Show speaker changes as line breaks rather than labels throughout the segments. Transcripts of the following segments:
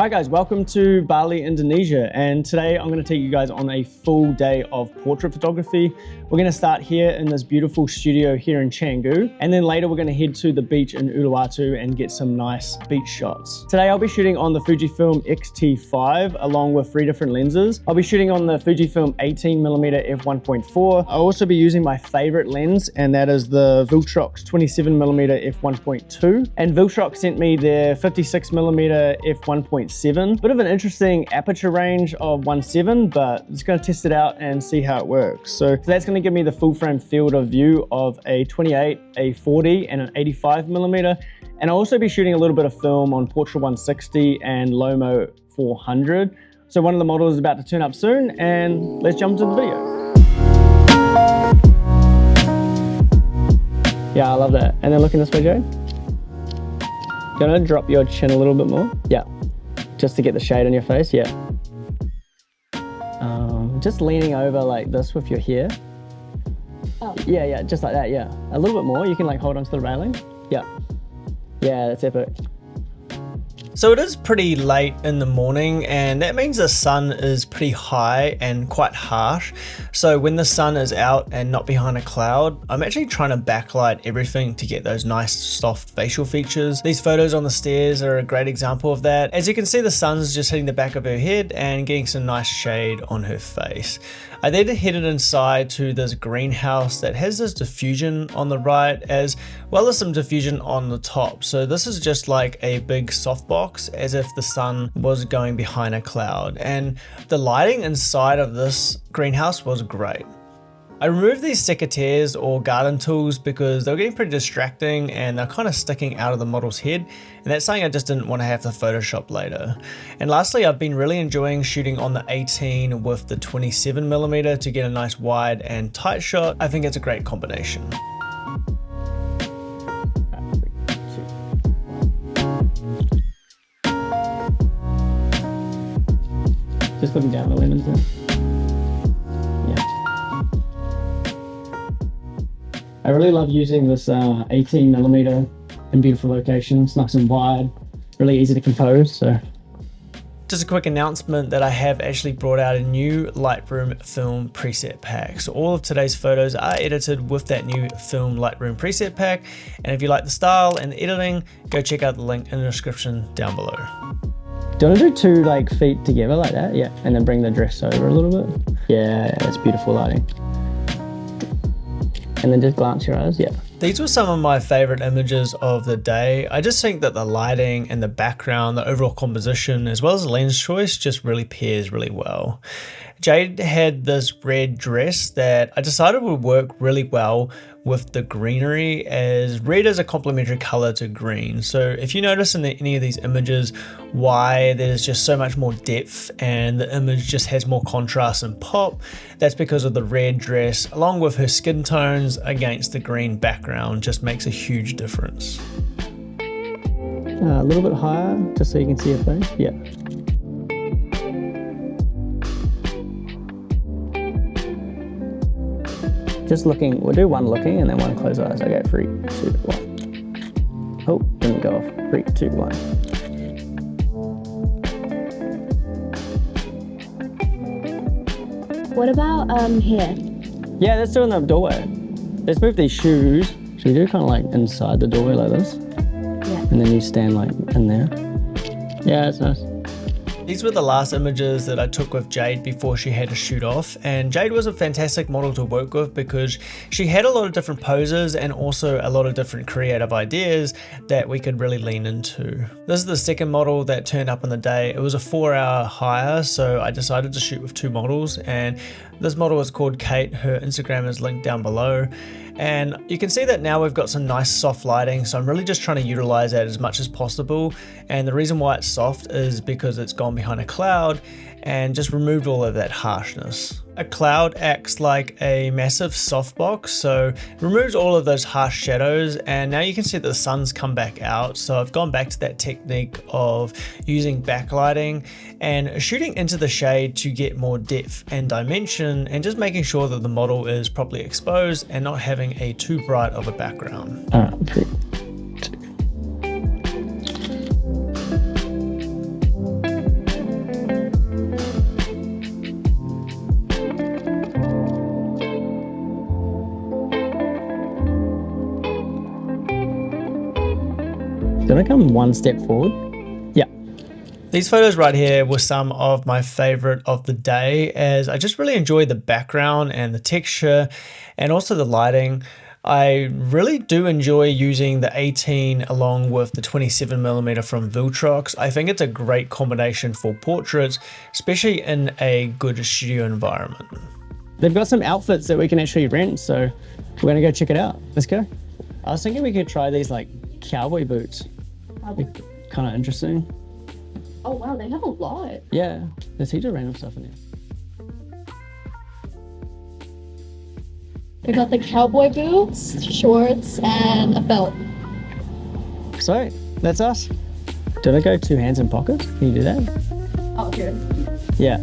Hi guys, welcome to Bali, Indonesia, and today I'm going to take you guys on a full day of portrait photography. We're going to start here in this beautiful studio here in Canggu, and then later we're going to head to the beach in Uluwatu and get some nice beach shots. Today I'll be shooting on the Fujifilm XT5 along with 3 different lenses. I'll be shooting on the Fujifilm 18mm f1.4. I'll also be using my favorite lens, and that is the Viltrox 27mm f1.2, and Viltrox sent me their 56mm f1.7. Bit of an interesting aperture range of 1.7, but I'm just going to test it out and see how it works. So that's going to give me the full frame field of view of a 28, a 40 and an 85mm. And I'll also be shooting a little bit of film on Portra 160 and Lomo 400. So one of the models is about to turn up soon, and let's jump into the video. Yeah, I love that. And then looking this way, Jade. Gonna drop your chin a little bit more. Yeah. Just to get the shade on your face, yeah. Just leaning over like this with your hair. Oh. Yeah, just like that, yeah. A little bit more, you can like hold onto the railing. Yeah. Yeah, that's epic. So it is pretty late in the morning, and that means the sun is pretty high and quite harsh. So when the sun is out and not behind a cloud, I'm actually trying to backlight everything to get those nice soft facial features. These photos on the stairs are a great example of that. As you can see, the sun's just hitting the back of her head and getting some nice shade on her face. I then headed inside to this greenhouse that has this diffusion on the right as well as some diffusion on the top. So this is just like a big softbox, as if the sun was going behind a cloud. And the lighting inside of this greenhouse was great. I removed these secateurs or garden tools because they were getting pretty distracting and they're kind of sticking out of the model's head, and that's something I just didn't want to have to Photoshop later. And lastly, I've been really enjoying shooting on the 18 with the 27mm to get a nice wide and tight shot. I think it's a great combination. Just looking down the lemons there. I really love using this 18mm in beautiful locations, nice and wide, really easy to compose. So, just a quick announcement that I have actually brought out a new Lightroom film preset pack. So all of today's photos are edited with that new film Lightroom preset pack. And if you like the style and the editing, go check out the link in the description down below. Do you want to do 2 like feet together like that? Yeah, and then bring the dress over a little bit. Yeah, that's beautiful lighting. And then just glance your eyes, yeah. These were some of my favorite images of the day. I just think that the lighting and the background, the overall composition, as well as the lens choice just really pairs really well. Jade had this red dress that I decided would work really well with the greenery, as red is a complementary color to green. So if you notice in any of these images why there's just so much more depth and the image just has more contrast and pop, that's because of the red dress along with her skin tones against the green background. Just makes a huge difference. A little bit higher just so you can see her face. Yeah. Just looking, we'll do 1 looking and then 1 close eyes. Okay, 3, 2, 1. Oh, didn't go off. 3, 2, 1.
What about here?
Yeah, let's do it in the doorway. Let's move these shoes. Should we do kind of like inside the doorway like this?
Yeah.
And then you stand like in there. Yeah, that's nice. These were the last images that I took with Jade before she had to shoot off, and Jade was a fantastic model to work with because she had a lot of different poses and also a lot of different creative ideas that we could really lean into. This is the second model that turned up on the day. It was a 4-hour hire, so I decided to shoot with 2 models, and this model is called Kate. Her Instagram is linked down below. And you can see that now we've got some nice soft lighting, so I'm really just trying to utilize that as much as possible. And the reason why it's soft is because it's gone behind a cloud and just removed all of that harshness. A cloud acts like a massive softbox, so it removes all of those harsh shadows, and now you can see that the sun's come back out. So I've gone back to that technique of using backlighting and shooting into the shade to get more depth and dimension, and just making sure that the model is properly exposed and not having a too bright of a background. want to come one step forward? Yeah. These photos right here were some of my favorite of the day, as I just really enjoyed the background and the texture and also the lighting. I really do enjoy using the 18 along with the 27mm from Viltrox. I think it's a great combination for portraits, especially in a good studio environment. They've got some outfits that we can actually rent, so we're gonna go check it out. Let's go. I was thinking we could try these like cowboy boots. Kind of interesting.
Oh wow, they have a lot.
Yeah, there's heaps of random stuff in here.
We got the cowboy boots, shorts, and a belt.
So, that's us. Did I go 2 hands in pockets? Can you do that?
Oh, here.
Yeah,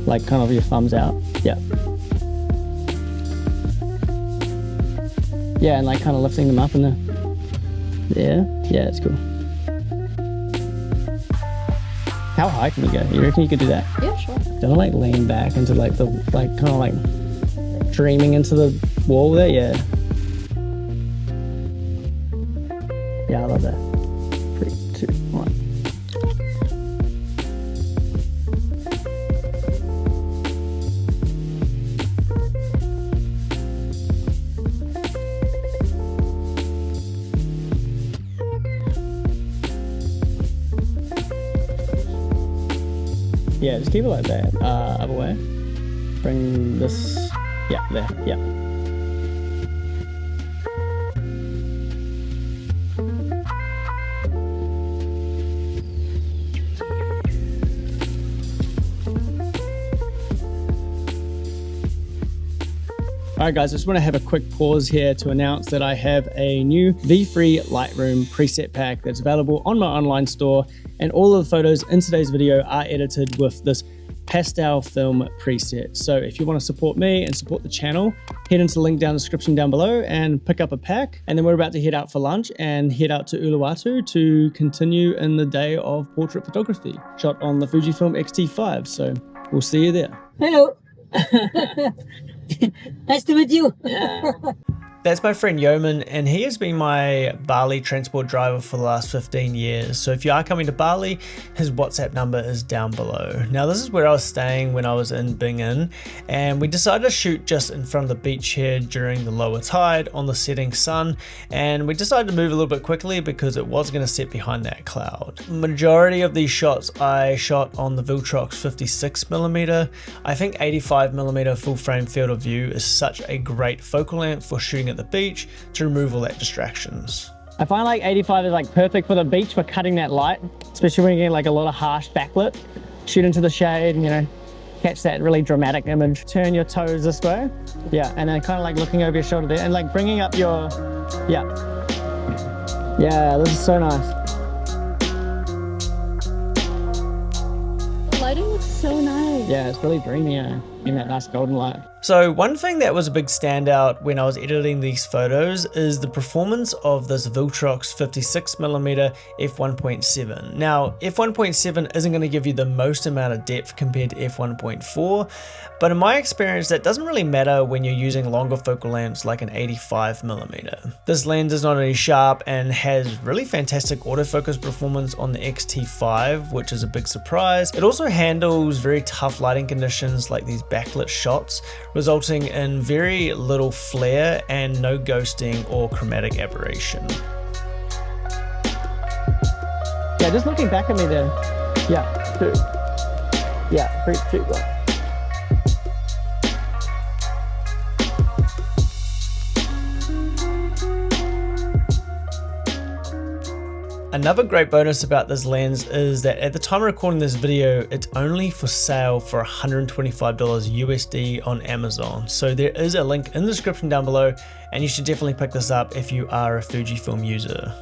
like kind of your thumbs out. Yeah. Yeah, and like kind of lifting them up in the... Yeah, it's cool. How high can you go? You reckon you could do that?
Yeah, sure.
Don't I like lean back into like the, like kind of like dreaming into the wall there? Yeah. Yeah, I love that. 3, 2, 1. Yeah, just keep it like that. Other way. Bring this, yeah, there, yeah. Alright guys, I just want to have a quick pause here to announce that I have a new V-Free Lightroom preset pack that's available on my online store, and all of the photos in today's video are edited with this pastel film preset. So if you want to support me and support the channel, head into the link down in the description down below and pick up a pack. And then we're about to head out for lunch and head out to Uluwatu to continue in the day of portrait photography shot on the Fujifilm XT5. So we'll see you there.
Hello. Nice to meet you.
That's my friend Yeoman, and he has been my Bali transport driver for the last 15 years. So if you are coming to Bali, his WhatsApp number is down below. Now this is where I was staying when I was in Bingin, and we decided to shoot just in front of the beach here during the lower tide on the setting sun, and we decided to move a little bit quickly because it was going to set behind that cloud. Majority of these shots I shot on the Viltrox 56mm. I think 85mm full frame field of view is such a great focal length for shooting at the beach to remove all that distractions. I find like 85 is like perfect for the beach for cutting that light, especially when you get like a lot of harsh backlit. Shoot into the shade and, you know, catch that really dramatic image. Turn your toes this way. Yeah, and then kind of like looking over your shoulder there and like bringing up your, yeah. Yeah, this is so nice.
The lighting looks so nice.
Yeah, it's really dreamy in that nice golden light. So one thing that was a big standout when I was editing these photos is the performance of this Viltrox 56mm f1.7. Now f1.7 isn't going to give you the most amount of depth compared to f1.4, but in my experience that doesn't really matter when you're using longer focal lengths like an 85mm. This lens is not only sharp and has really fantastic autofocus performance on the XT5, which is a big surprise. It also handles very tough lighting conditions like these backlit shots, resulting in very little flare and no ghosting or chromatic aberration. Yeah, just looking back at me there. Yeah, 2. Yeah, 3, 2, 1. Another great bonus about this lens is that at the time of recording this video, it's only for sale for $125 USD on Amazon. So there is a link in the description down below, and you should definitely pick this up if you are a Fujifilm user.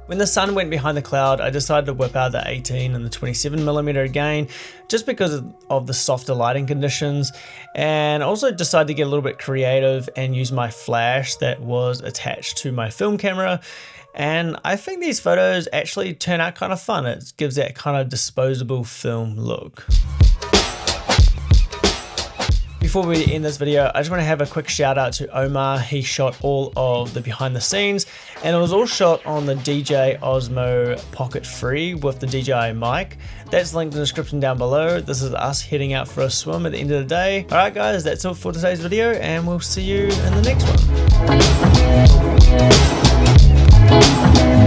When the sun went behind the cloud, I decided to whip out the 18 and the 27mm again, just because of the softer lighting conditions, and also decided to get a little bit creative and use my flash that was attached to my film camera. And I think these photos actually turn out kind of fun. It gives that kind of disposable film look. before we end this video, I just want to have a quick shout out to Omar. He shot all of the behind the scenes, and it was all shot on the DJI Osmo Pocket 3 with the DJI mic. That's linked in the description down below. This is us heading out for a swim at the end of the day. Alright guys, that's all for today's video, and we'll see you in the next one.